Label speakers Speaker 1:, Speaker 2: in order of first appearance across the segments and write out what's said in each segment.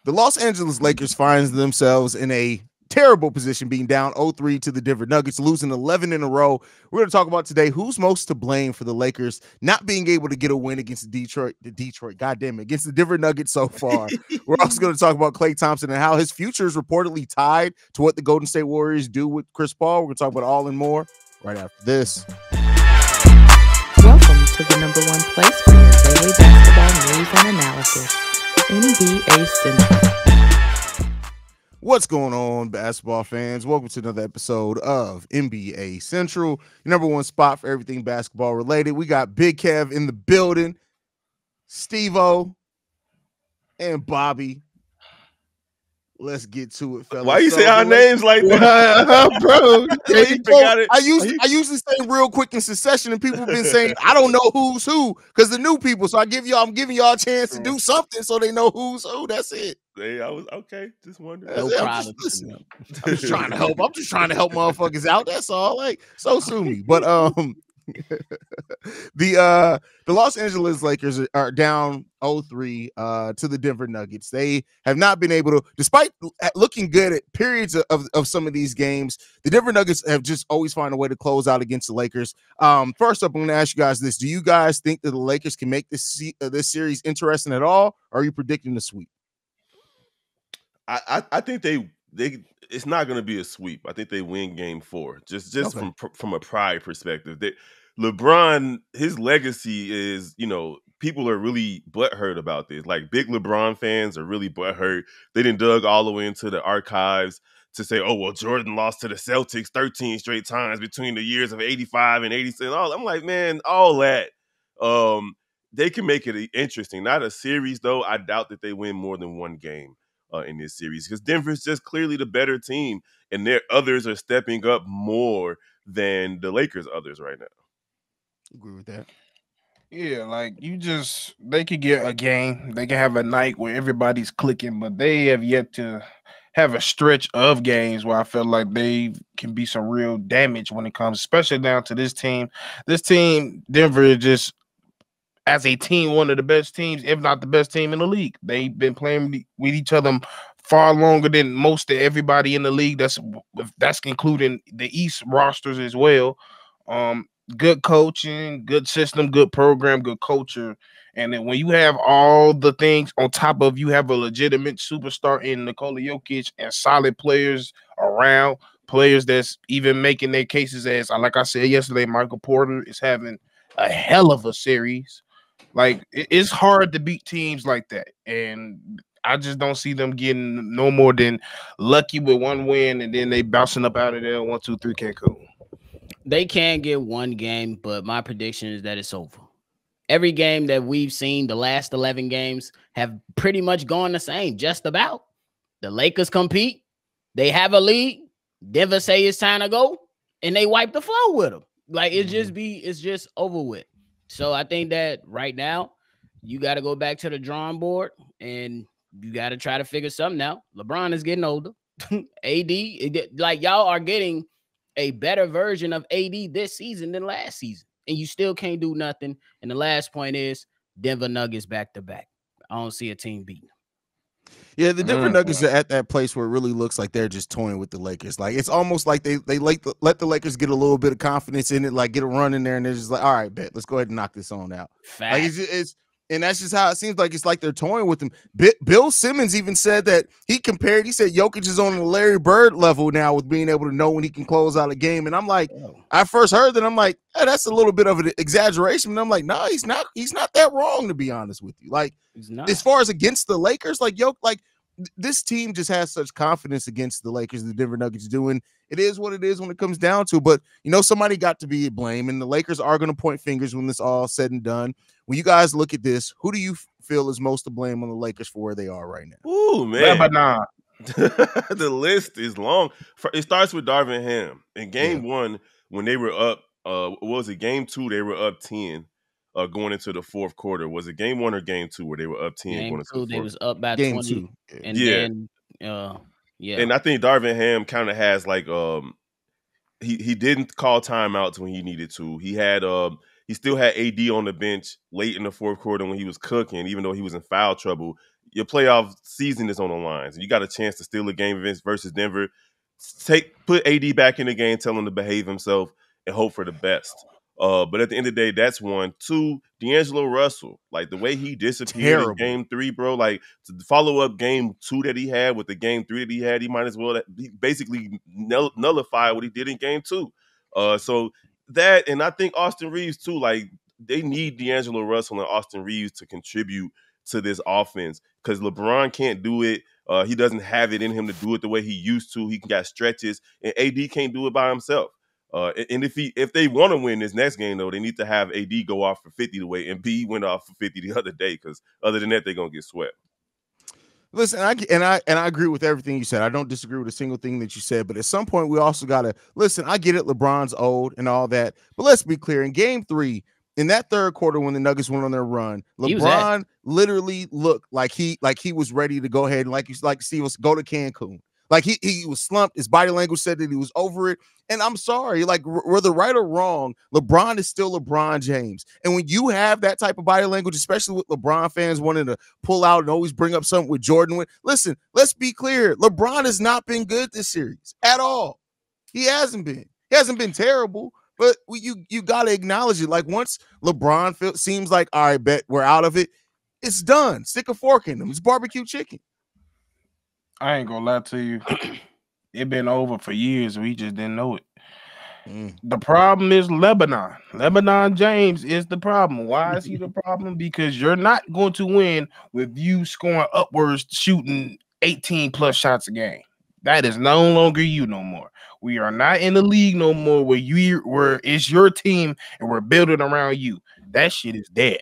Speaker 1: The Los Angeles Lakers finds themselves in a terrible position, being down 0-3 to the Denver Nuggets, losing 11 in a row. We're going to talk about today who's most to blame for the Lakers not being able to get a win against against the Denver Nuggets so far. We're also going to talk about Klay Thompson and how his future is reportedly tied to what the Golden State Warriors do with Chris Paul. We're going to talk about all and more right after this.
Speaker 2: Welcome to the number one place for your daily basketball news and analysis, NBA Central.
Speaker 1: What's going on, basketball fans? Welcome to another episode of NBA Central, your number one spot for everything basketball related. We got Big Kev in the building, Stevo, and Bobby. Let's get to it, fellas.
Speaker 3: Why you say our names like that?
Speaker 1: Bro, I usually say real quick in succession, and people have been saying, I don't know who's who, because the new people. So I'm giving y'all a chance to do something so they know who's who. That's it.
Speaker 3: Hey, I was okay, just wondering.
Speaker 1: I'm just trying to help. I'm just trying to help motherfuckers out. That's all. Like, so sue me. But the Los Angeles Lakers are down 0-3 to the Denver Nuggets. They have not been able to, despite looking good at periods of some of these games, the Denver Nuggets have just always found a way to close out against the Lakers. First up, I'm going to ask you guys this. Do you guys think that the Lakers can make this series interesting at all, or are you predicting the sweep?
Speaker 3: I think they it's not going to be a sweep. I think they win game 4. Just okay. from a pride perspective. LeBron, his legacy is, people are really butthurt about this. Like, big LeBron fans are really butthurt. They done dug all the way into the archives to say, oh, well, Jordan lost to the Celtics 13 straight times between the years of 85 and 86. I'm like, man, all that. They can make it interesting. Not a series, though. I doubt that they win more than one game in this series, because Denver's just clearly the better team, and their others are stepping up more than the Lakers' others right now.
Speaker 1: Agree with that.
Speaker 4: Yeah, like they could get a game. They can have a night where everybody's clicking, but they have yet to have a stretch of games where I feel like they can be some real damage when it comes, especially down to this team. This team, Denver, is just, as a team, one of the best teams, if not the best team in the league. They've been playing with each other far longer than most of everybody in the league. That's including the East rosters as well. Good coaching, good system, good program, good culture. And then when you have all the things on top of, you have a legitimate superstar in Nikola Jokic and solid players around, players that's even making their cases as, like I said yesterday, Michael Porter is having a hell of a series. Like, it's hard to beat teams like that. And I just don't see them getting no more than lucky with one win, and then they bouncing up out of there 1-2-3 Cancun.
Speaker 5: They can get one game, but my prediction is that it's over. Every game that we've seen, the last 11 games, have pretty much gone the same, just about. The Lakers compete. They have a lead. Denver say it's time to go, and they wipe the floor with them. Like, it's just over with. So I think that right now, you got to go back to the drawing board, and you got to try to figure something out. LeBron is getting older. AD, like, y'all are getting a better version of AD this season than last season, and you still can't do nothing. And the last point is Denver Nuggets back to back. I don't see a team beating them.
Speaker 1: Yeah, the Denver Nuggets are at that place where it really looks like they're just toying with the Lakers. Like, it's almost like they let the Lakers get a little bit of confidence in it, like get a run in there, and they're just like, all right, bet, let's go ahead and knock this on out.
Speaker 5: Fact.
Speaker 1: Like, it's and that's just how it seems like. It's like they're toying with him. Bill Simmons even said that he said Jokic is on the Larry Bird level now with being able to know when he can close out a game. And I'm like, I first heard that, I'm like, hey, that's a little bit of an exaggeration. And I'm like, no, he's not that wrong, to be honest with you. Like, as far as against the Lakers, like, this team just has such confidence against the Lakers, the Denver Nuggets doing. It is what it is when it comes down to. But, somebody got to be blamed, and the Lakers are going to point fingers when this all said and done. When you guys look at this, who do you feel is most to blame on the Lakers for where they are right now?
Speaker 3: Ooh, man. The list is long. It starts with Darvin Ham. In game 1, when they were up, what was it, game 2, they were up 10 going into the fourth quarter. Was it game 1 or game 2 where they were up 10 going into the fourth?
Speaker 5: They was up by
Speaker 1: game
Speaker 5: 20.
Speaker 1: 2.
Speaker 5: And then,
Speaker 3: And I think Darvin Ham kind of has, like, he didn't call timeouts when he needed to. He still had AD on the bench late in the fourth quarter when he was cooking, even though he was in foul trouble. Your playoff season is on the lines, and you got a chance to steal a game versus Denver. Put AD back in the game, tell him to behave himself, and hope for the best. But at the end of the day, that's 1. 2, D'Angelo Russell, like the way he disappeared in game 3, bro. Like to follow up game 2 that he had with the game 3 that he had, he might as well basically nullify what he did in game 2. So that, and I think Austin Reeves too. Like they need D'Angelo Russell and Austin Reeves to contribute to this offense because LeBron can't do it. He doesn't have it in him to do it the way he used to. He got stretches, and AD can't do it by himself. And if they want to win this next game, though, they need to have AD go off for 50 the way Embiid went off for 50 the other day. Because other than that, they're gonna get swept.
Speaker 1: Listen, I agree with everything you said. I don't disagree with a single thing that you said. But at some point, we also gotta listen. I get it. LeBron's old and all that, but let's be clear. In Game 3, in that third quarter, when the Nuggets went on their run, LeBron literally looked like he was ready to go ahead and like Steve was go to Cancun. Like he was slumped. His body language said that he was over it. And I'm sorry, like whether right or wrong, LeBron is still LeBron James. And when you have that type of body language, especially with LeBron fans wanting to pull out and always bring up something with Jordan, listen, let's be clear. LeBron has not been good this series at all. He hasn't been. He hasn't been terrible, but you got to acknowledge it. Like once LeBron seems like, all right, bet we're out of it, it's done. Stick a fork in him. It's barbecue chicken.
Speaker 4: I ain't gonna lie to you. It been over for years. We just didn't know it. The problem is Lebanon. Lebanon James is the problem. Why is he the problem? Because you're not going to win with you scoring upwards, shooting 18 plus shots a game. That is no longer you no more. We are not in the league no more where it's your team and we're building around you. That shit is dead.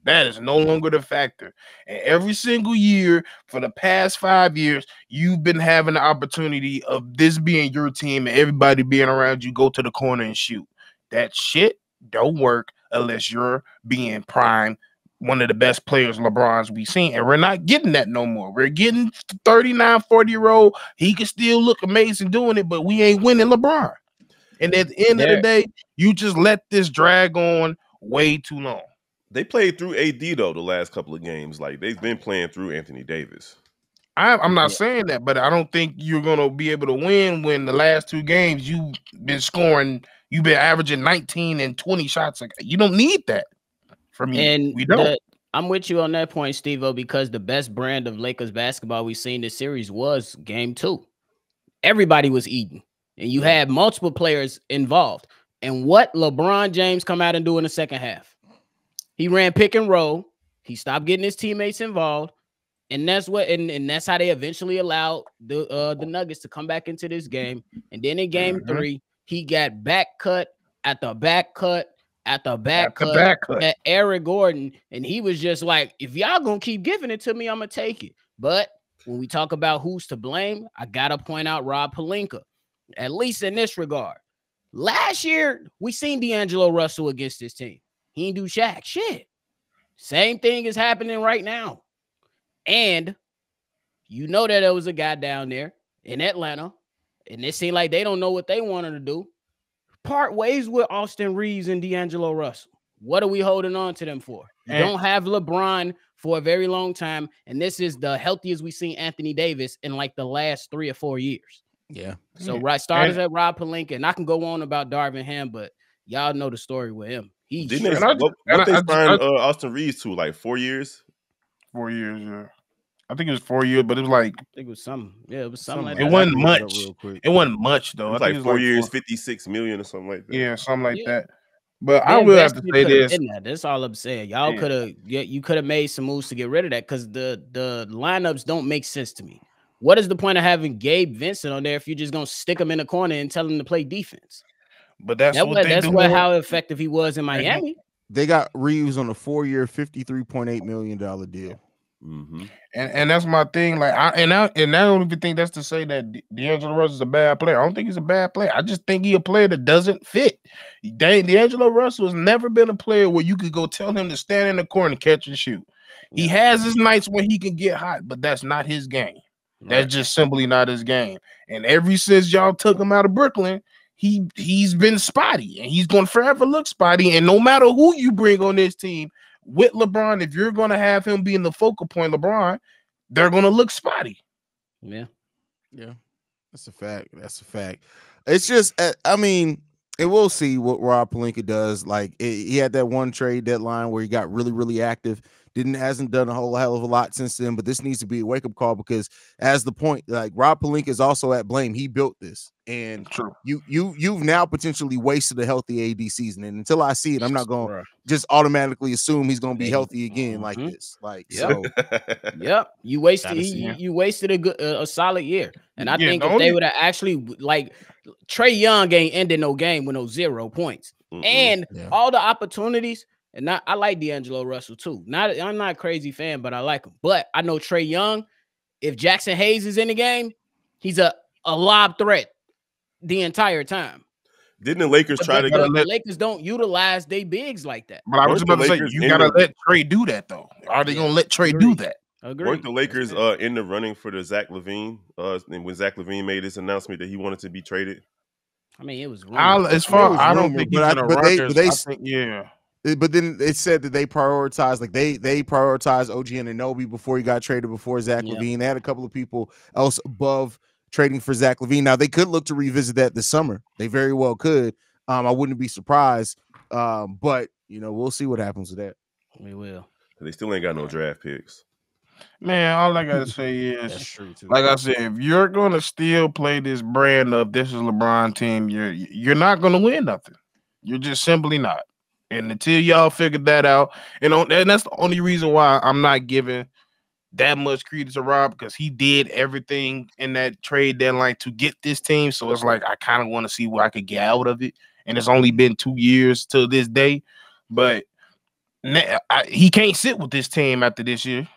Speaker 4: That is no longer the factor. And every single year for the past 5 years, you've been having the opportunity of this being your team and everybody being around you, go to the corner and shoot. That shit don't work unless you're being prime, one of the best players LeBron's we've seen. And we're not getting that no more. We're getting 39, 40-year-old. He can still look amazing doing it, but we ain't winning LeBron. And at the end of the day, you just let this drag on way too long.
Speaker 3: They played through AD, though, the last couple of games. Like, they've been playing through Anthony Davis.
Speaker 4: I'm not saying that, but I don't think you're going to be able to win when the last 2 games you've been scoring, you've been averaging 19 and 20 shots. You don't need that from you.
Speaker 5: And
Speaker 4: we don't.
Speaker 5: I'm with you on that point, Steve-O, because the best brand of Lakers basketball we've seen this series was Game 2. Everybody was eating, and you had multiple players involved. And what LeBron James come out and do in the second half? He ran pick and roll. He stopped getting his teammates involved, and that's what. And that's how they eventually allowed the Nuggets to come back into this game. And then in Game 3, he got back cut at the back cut at the back cut at Eric Gordon, and he was just like, "If y'all gonna keep giving it to me, I'm gonna take it." But when we talk about who's to blame, I gotta point out Rob Pelinka, at least in this regard. Last year, we seen D'Angelo Russell against this team. He didn't do Shaq shit. Same thing is happening right now. And you know that there was a guy down there in Atlanta, and it seemed like they don't know what they wanted to do. Part ways with Austin Reeves and D'Angelo Russell. What are we holding on to them for? You don't have LeBron for a very long time, and this is the healthiest we've seen Anthony Davis in like the last 3 or 4 years.
Speaker 1: Yeah.
Speaker 5: So starters at Rob Pelinka, and I can go on about Darvin Ham, but y'all know the story with him.
Speaker 3: What they signed Austin Reeves to, like 4 years?
Speaker 4: 4 years, yeah. I think it was 4 years, but it was like
Speaker 5: I think it was something. Yeah, it was something like
Speaker 4: it
Speaker 5: that.
Speaker 4: Wasn't much. It wasn't much though.
Speaker 3: It was like 4 years, 56 million or something like that.
Speaker 4: Yeah, something like that. But I will have to say this.
Speaker 5: That's all I'm saying. Y'all you could have made some moves to get rid of that because the lineups don't make sense to me. What is the point of having Gabe Vincent on there if you're just gonna stick him in the corner and tell him to play defense?
Speaker 4: But that's
Speaker 5: how effective he was in Miami.
Speaker 1: They got Reeves on a 4-year, $53.8 million deal.
Speaker 3: Mm-hmm.
Speaker 4: And that's my thing. Like I don't even think that's to say that D'Angelo Russell is a bad player. I don't think he's a bad player. I just think he's a player that doesn't fit. D'Angelo Russell has never been a player where you could go tell him to stand in the corner and catch and shoot. He has his nights when he can get hot, but that's not his game. That's just simply not his game. And ever since y'all took him out of Brooklyn, he's been spotty, and he's going to forever look spotty. And no matter who you bring on this team, with LeBron, if you're going to have him being the focal point, LeBron, they're going to look spotty.
Speaker 5: Yeah.
Speaker 1: That's a fact. That's a fact. It's just, I mean, and we'll see what Rob Pelinka does. Like he had that one trade deadline where he got really, really active. Hasn't done a whole hell of a lot since then. But this needs to be a wake up call because, as the point, like Rob Pelinka is also at blame. He built this, and you've now potentially wasted a healthy AD season. And until I see it, I'm not going to just automatically assume he's going to be healthy again like this. Like so,
Speaker 5: you wasted a solid year. And I think if they would have actually like Trae Young ain't ended no game with no 0 points and all the opportunities. And I like D'Angelo Russell too. I'm not a crazy fan, but I like him. But I know Trae Young, if Jackson Haize is in the game, he's a lob threat the entire time.
Speaker 3: Didn't the Lakers try to
Speaker 5: the Lakers don't utilize their bigs like that.
Speaker 4: But I was about to say, you gotta let Trae do that though. Are they gonna let Trae do that?
Speaker 3: Weren't the Lakers in the running for the Zach LaVine? And when Zach LaVine made his announcement that he wanted to be traded,
Speaker 5: I mean, it was
Speaker 4: I don't think he's gonna run.
Speaker 1: But then it said that they prioritized, like they prioritized OG Anunoby before he got traded before Zach LaVine. They had a couple of people else above trading for Zach LaVine. Now they could look to revisit that this summer. They very well could. I wouldn't be surprised. But we'll see what happens with that.
Speaker 5: We will.
Speaker 3: They still ain't got no draft picks.
Speaker 4: Man, all I gotta say is, that's true too. Like I said, if you're gonna still play this brand of this is LeBron team, you're not gonna win nothing. You're just simply not. And until y'all figure that out, and that's the only reason why I'm not giving that much credence to Rob, because he did everything in that trade deadline to get this team. So it's like I kind of want to see what I could get out of it. And it's only been 2 years to this day, but he can't sit with this team after this year.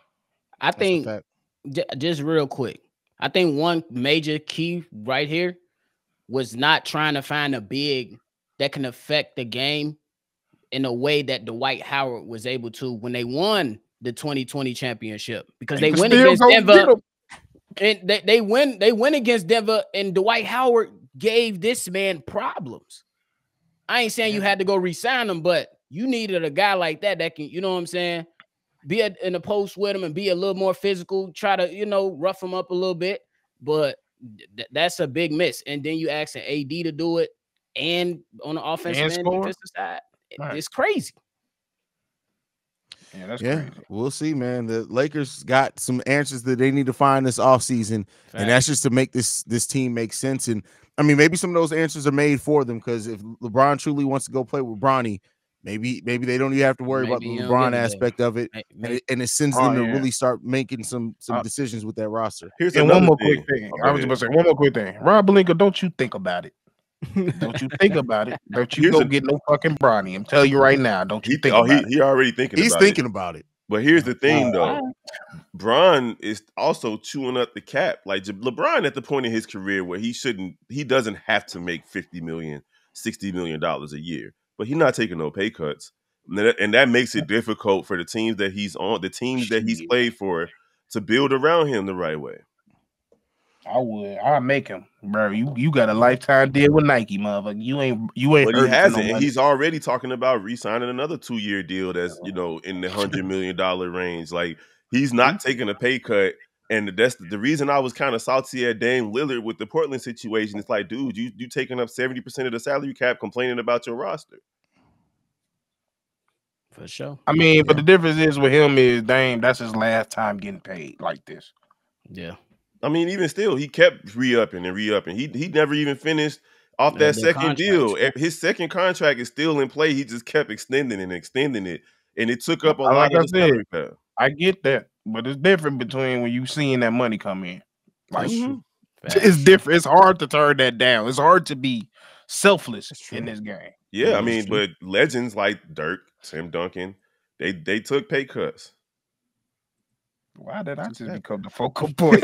Speaker 5: I think just real quick, I think one major key right here was not trying to find a big that can affect the game in a way that Dwight Howard was able to when they won the 2020 championship, because they went against Denver and they went against Denver, and Dwight Howard gave this man problems. I ain't saying you had to go re-sign him, but you needed a guy like that can, you know what I'm saying, be in the post with him and be a little more physical, try to, rough him up a little bit. But that's a big miss. And then you asking AD to do it, and on the offensive and defensive side. It's crazy.
Speaker 4: Yeah, that's crazy.
Speaker 1: We'll see, man. The Lakers got some answers that they need to find this offseason, and that's just to make this team make sense. And I mean, maybe some of those answers are made for them, because if LeBron truly wants to go play with Bronny, maybe they don't even have to worry about the LeBron aspect of it, and it sends them to really start making some decisions with that roster.
Speaker 4: Here's one more quick thing. I was about to say one more quick thing. Rob Pelinka, don't you think about it. Don't you think about it. Don't you go get no fucking Bronny. I'm telling you right now. Don't you think about it.
Speaker 3: He already thinking about it.
Speaker 1: He's thinking about it.
Speaker 3: But here's the thing, though. Bron is also chewing up the cap. Like LeBron at the point in his career where he doesn't have to make $50 million, $60 million a year. But he's not taking no pay cuts. And that makes it difficult for the teams that he's on, the teams that he's played for, to build around him the right way.
Speaker 4: I'll make him, bro. You got a lifetime deal with Nike, motherfucker. You ain't.
Speaker 3: But he hasn't, and he's already talking about re-signing another 2-year deal that's in the $100 million range. Like, he's not taking a pay cut, and that's the reason I was kind of salty at Dame Lillard with the Portland situation. It's like, dude, you taking up 70% of the salary cap, complaining about your roster.
Speaker 5: For sure.
Speaker 4: I mean, but the difference is with him is Dame. That's his last time getting paid like this.
Speaker 5: Yeah.
Speaker 3: I mean, even still, he kept re-upping and re-upping. He never even finished off that second deal. His second contract is still in play. He just kept extending and extending it, and it took up a lot of the salary cap.
Speaker 4: I get that, but it's different between when you seeing that money come in. Like, it's different. It's hard to turn that down. It's hard to be selfless in this game.
Speaker 3: Yeah, I mean, but legends like Dirk, Tim Duncan, they took pay cuts.
Speaker 4: Why did I just become the focal point?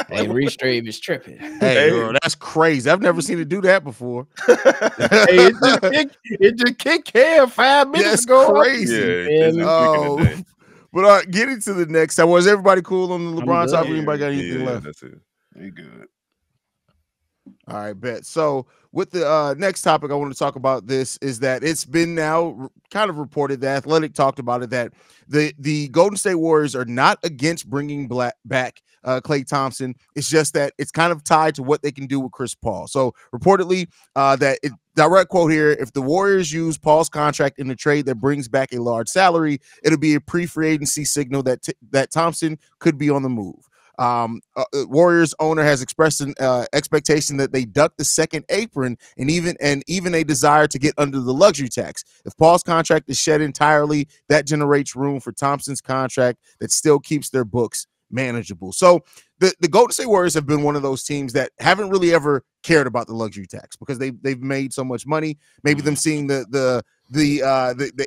Speaker 5: Hey, Restream is tripping.
Speaker 1: Hey, bro, that's crazy. I've never seen it do that before.
Speaker 4: Hey, it just kicked Kev 5 minutes ago.
Speaker 1: Crazy.
Speaker 3: Yeah,
Speaker 1: but getting to the next time, was everybody cool on the LeBron topic? Anybody got anything left?
Speaker 3: That's it.
Speaker 4: We good.
Speaker 1: All right, bet. So with the next topic I want to talk about this is that it's been now kind of reported, that Athletic talked about it, that the Golden State Warriors are not against bringing back Klay Thompson. It's just that it's kind of tied to what they can do with Chris Paul. So reportedly, direct quote here, if the Warriors use Paul's contract in a trade that brings back a large salary, it'll be a pre-free agency signal that that Thompson could be on the move. Warriors owner has expressed an expectation that they duck the second apron and even a desire to get under the luxury tax. If Paul's contract is shed entirely, that generates room for Thompson's contract that still keeps their books manageable. So the Golden State Warriors have been one of those teams that haven't really ever cared about the luxury tax because they've made so much money. Maybe them seeing the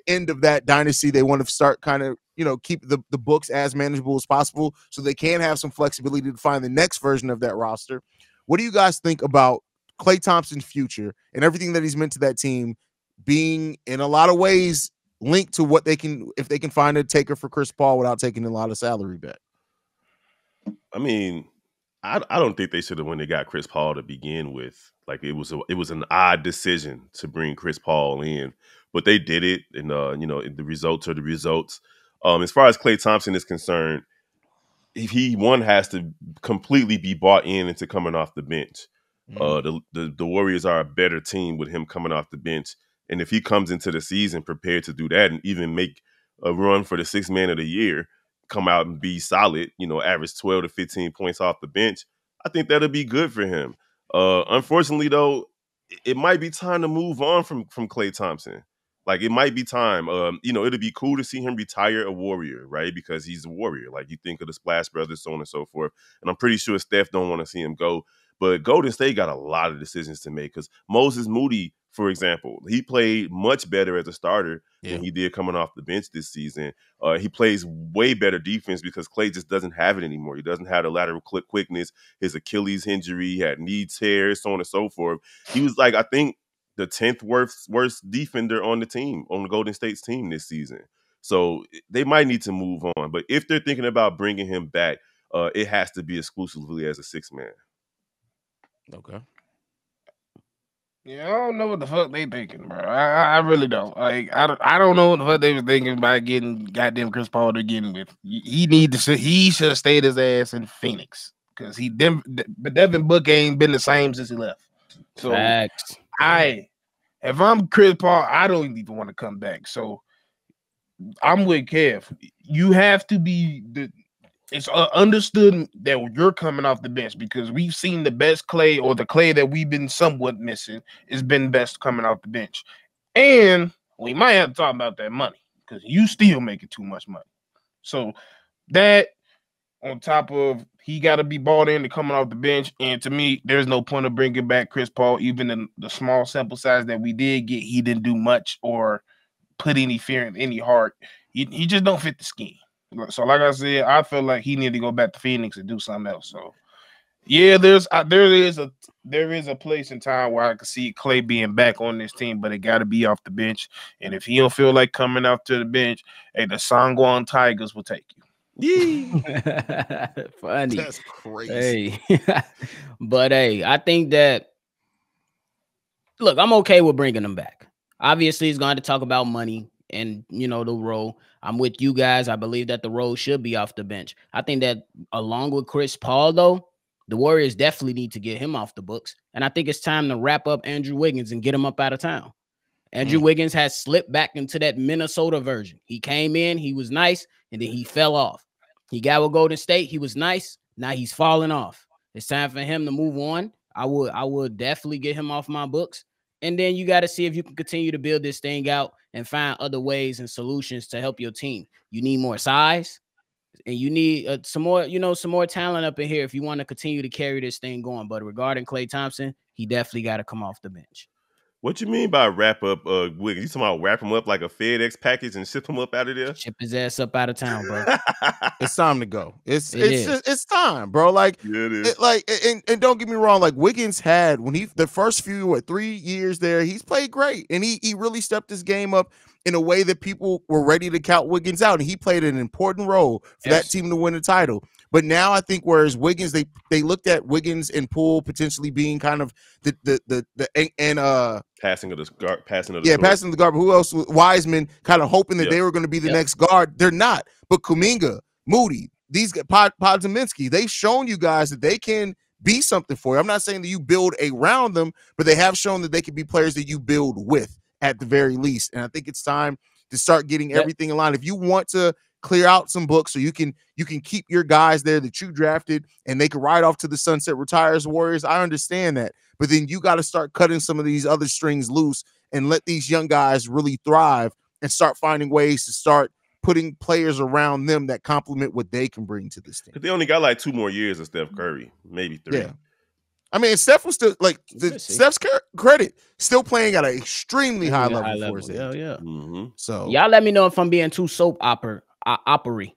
Speaker 1: end of that dynasty, they want to start kind of, keep the books as manageable as possible so they can have some flexibility to find the next version of that roster. What do you guys think about Klay Thompson's future and everything that he's meant to that team being in a lot of ways linked to what if they can find a taker for Chris Paul without taking a lot of salary back?
Speaker 3: I mean, I don't think they should have when they got Chris Paul to begin with. Like it was an odd decision to bring Chris Paul in, but they did it, and the results are the results. As far as Klay Thompson is concerned, if he has to completely be bought into coming off the bench. The Warriors are a better team with him coming off the bench, and if he comes into the season prepared to do that and even make a run for the sixth man of the year, come out and be solid, average 12 to 15 points off the bench, I think that'll be good for him. Unfortunately, though, it might be time to move on from Klay Thompson. Like, it might be time. It'll be cool to see him retire a Warrior, right? Because he's a Warrior. Like, you think of the Splash Brothers, so on and so forth. And I'm pretty sure Steph don't want to see him go. But Golden State got a lot of decisions to make because Moses Moody, for example, he played much better as a starter than he did coming off the bench this season. He plays way better defense because Klay just doesn't have it anymore. He doesn't have the lateral quickness, his Achilles injury, he had knee tears, so on and so forth. He was like, I think, the 10th worst defender on the team, on the Golden State's team this season. So they might need to move on. But if they're thinking about bringing him back, it has to be exclusively as a sixth man.
Speaker 1: Okay.
Speaker 4: Yeah, I don't know what the fuck they thinking, bro. I really don't. Like, I don't know what the fuck they was thinking about getting goddamn Chris Paul to begin with. He should have stayed his ass in Phoenix because but Devin Booker ain't been the same since he left. So
Speaker 5: Facts.
Speaker 4: If I'm Chris Paul, I don't even want to come back. So I'm with Kev. You have to be it's understood that you're coming off the bench because we've seen the best Klay, or the Klay that we've been somewhat missing, has been best coming off the bench. And we might have to talk about that money because you still making too much money. So that, on top of he got to be bought into coming off the bench. And to me, there's no point of bringing back Chris Paul. Even in the small sample size that we did get, he didn't do much or put any fear in any heart. He just don't fit the scheme. So like I said, I feel like he need to go back to Phoenix and do something else. So yeah, there is a place in time where I can see Klay being back on this team, but it got to be off the bench. And if he don't feel like coming off to the bench, hey, the Sangwon Tigers will take you.
Speaker 5: Funny.
Speaker 1: That's crazy.
Speaker 5: Hey. But hey, I think that, look, I'm okay with bringing him back. Obviously, he's going to talk about money and, the role. I'm with you guys. I believe that the role should be off the bench. I think that along with Chris Paul, though, the Warriors definitely need to get him off the books. And I think it's time to wrap up Andrew Wiggins and get him up out of town. Andrew Wiggins has slipped back into that Minnesota version. He came in, he was nice, and then he fell off. He got with Golden State. He was nice. Now he's falling off. It's time for him to move on. I would definitely get him off my books. And then you got to see if you can continue to build this thing out and find other ways and solutions to help your team. You need more size, and you need some more talent up in here if you want to continue to carry this thing going. But regarding Klay Thompson, he definitely got to come off the bench.
Speaker 3: What you mean by wrap up Wiggins? You talking about wrap him up like a FedEx package and ship him up out of there?
Speaker 5: Ship his ass up out of town, bro.
Speaker 1: It's time to go. It's time, bro. Like,
Speaker 3: yeah, it is.
Speaker 1: And don't get me wrong. Like, Wiggins had, when the first few 3 years there, he's played great, and he really stepped his game up. in a way that people were ready to count Wiggins out, and he played an important role for that team to win the title. But now I think whereas Wiggins, they looked at Wiggins and Poole potentially being kind of the
Speaker 3: passing of the guard.
Speaker 1: Passing of the guard. But who else? Wiseman, kind of hoping that they were going to be the next guard. They're not. But Kuminga, Moody, these Podziemski, they've shown you guys that they can be something for you. I'm not saying that you build around them, but they have shown that they can be players that you build with at the very least. And I think it's time to start getting everything in line. If you want to clear out some books so you can keep your guys there that you drafted and they can ride off to the sunset, retire as Warriors, I understand that. But then you got to start cutting some of these other strings loose and let these young guys really thrive and start finding ways to start putting players around them that complement what they can bring to this team.
Speaker 3: Because they only got like 2 more years of Steph Curry, maybe 3.
Speaker 1: Yeah. I mean, Steph was still like Steph's credit, still playing at an extremely high level for his age.
Speaker 5: Yeah.
Speaker 3: Mm-hmm.
Speaker 5: So y'all let me know if I'm being too soap opera-y.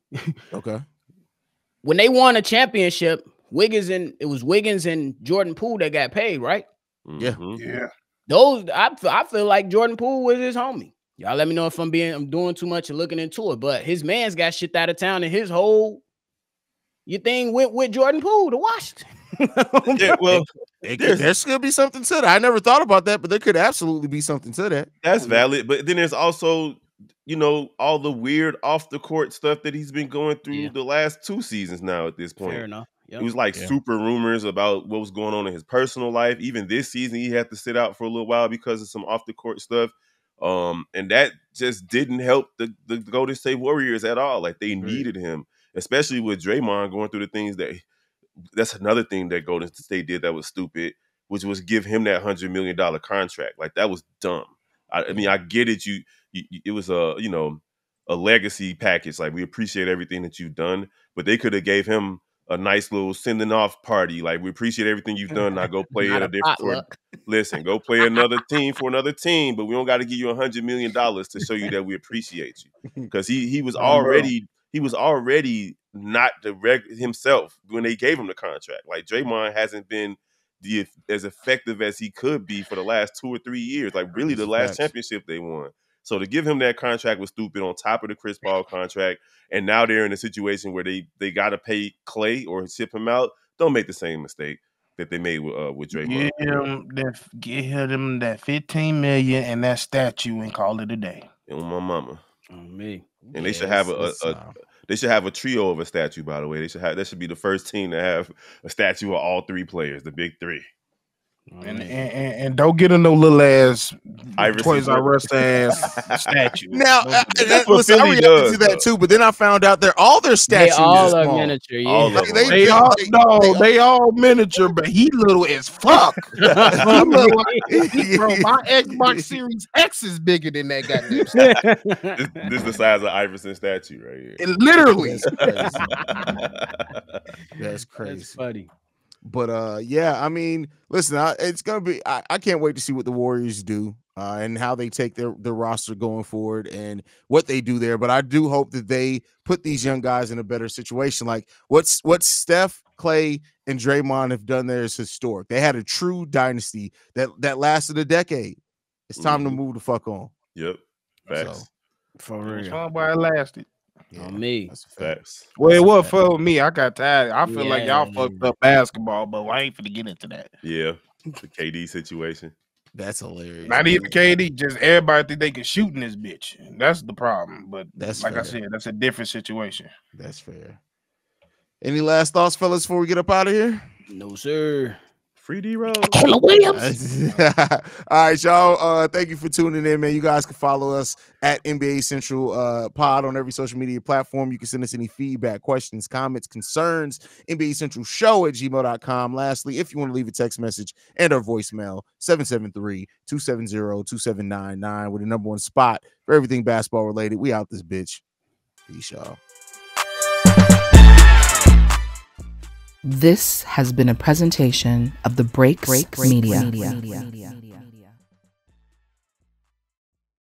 Speaker 1: Okay.
Speaker 5: When they won a championship, it was Wiggins and Jordan Poole that got paid, right?
Speaker 3: Mm-hmm.
Speaker 4: Yeah.
Speaker 5: Those I feel like Jordan Poole was his homie. Y'all let me know if I'm doing too much and looking into it. But his man's got shipped out of town, and his whole thing went with Jordan Poole to Washington.
Speaker 3: Yeah, well,
Speaker 1: there should be something to that. I never thought about that, but there could absolutely be something to that.
Speaker 3: That's valid. But then there's also, all the weird off the court stuff that he's been going through the last 2 seasons now at this point.
Speaker 5: Fair enough. Yep.
Speaker 3: It was like super rumors about what was going on in his personal life. Even this season, he had to sit out for a little while because of some off the court stuff. And that just didn't help the Golden State Warriors at all. Like they needed him, especially with Draymond going through the things that's another thing that Golden State did that was stupid, which was give him that $100 million contract. Like that was dumb. I mean, I get it. It was a legacy package. Like we appreciate everything that you've done, but they could have gave him a nice little sending off party. Like we appreciate everything you've done. Now go play at a different. Listen, go play another team for another team, but we don't got to give you $100 million to show you that we appreciate you. Because he was already not himself when they gave him the contract. Like Draymond hasn't been as effective as he could be for the last 2 or 3 years. Like really the last championship they won. So to give him that contract was stupid on top of the Chris Paul contract. And now they're in a situation where they got to pay Klay or ship him out. Don't make the same mistake that they made with Draymond.
Speaker 4: Get him that $15 million and that statue and call it a day.
Speaker 3: And my mama.
Speaker 5: Me.
Speaker 3: And they should have they should have a trio of a statue, by the way. That should be the first team to have a statue of all 3 players, the big 3.
Speaker 4: And don't get no little ass Toys R Us ass statue.
Speaker 1: Now, I reacted to that too, but then I found out all their statues. They
Speaker 5: all are miniature. Yeah.
Speaker 4: They all miniature, but he little as fuck. Bro, my Xbox Series X is bigger than that goddamn statue.
Speaker 3: This is the size of Iverson statue right here.
Speaker 4: And literally,
Speaker 1: that's crazy.
Speaker 5: That's funny.
Speaker 1: But I mean, listen, it's gonna be. I can't wait to see what the Warriors do and how they take their roster going forward and what they do there. But I do hope that they put these young guys in a better situation. Like what Steph, Klay, and Draymond have done there is historic. They had a true dynasty that lasted a decade. It's time to move the fuck on.
Speaker 3: Yep, facts.
Speaker 1: So,
Speaker 5: for real,
Speaker 4: somebody lasted.
Speaker 5: Yeah, on me.
Speaker 3: That's facts.
Speaker 4: Well, it was for me. I got tired. I feel like y'all fucked up basketball, but I ain't finna get into that.
Speaker 3: Yeah, the KD situation.
Speaker 1: That's hilarious.
Speaker 4: Not even KD, just everybody think they can shoot in this bitch. That's the problem. But
Speaker 1: that's
Speaker 4: like
Speaker 1: fair.
Speaker 4: I said, that's a different situation.
Speaker 1: That's fair. Any last thoughts, fellas, before we get up out of here?
Speaker 5: No, sir.
Speaker 3: Free D-Rose.
Speaker 4: Killer Williams.
Speaker 1: All right, y'all. Thank you for tuning in, man. You guys can follow us at NBA Central Pod on every social media platform. You can send us any feedback, questions, comments, concerns, NBA Central Show at gmail.com. Lastly, if you want to leave a text message and our voicemail, 773-270-2799 with the #1 spot for everything basketball related. We out this bitch. Peace, y'all.
Speaker 2: This has been a presentation of the Breaks Media.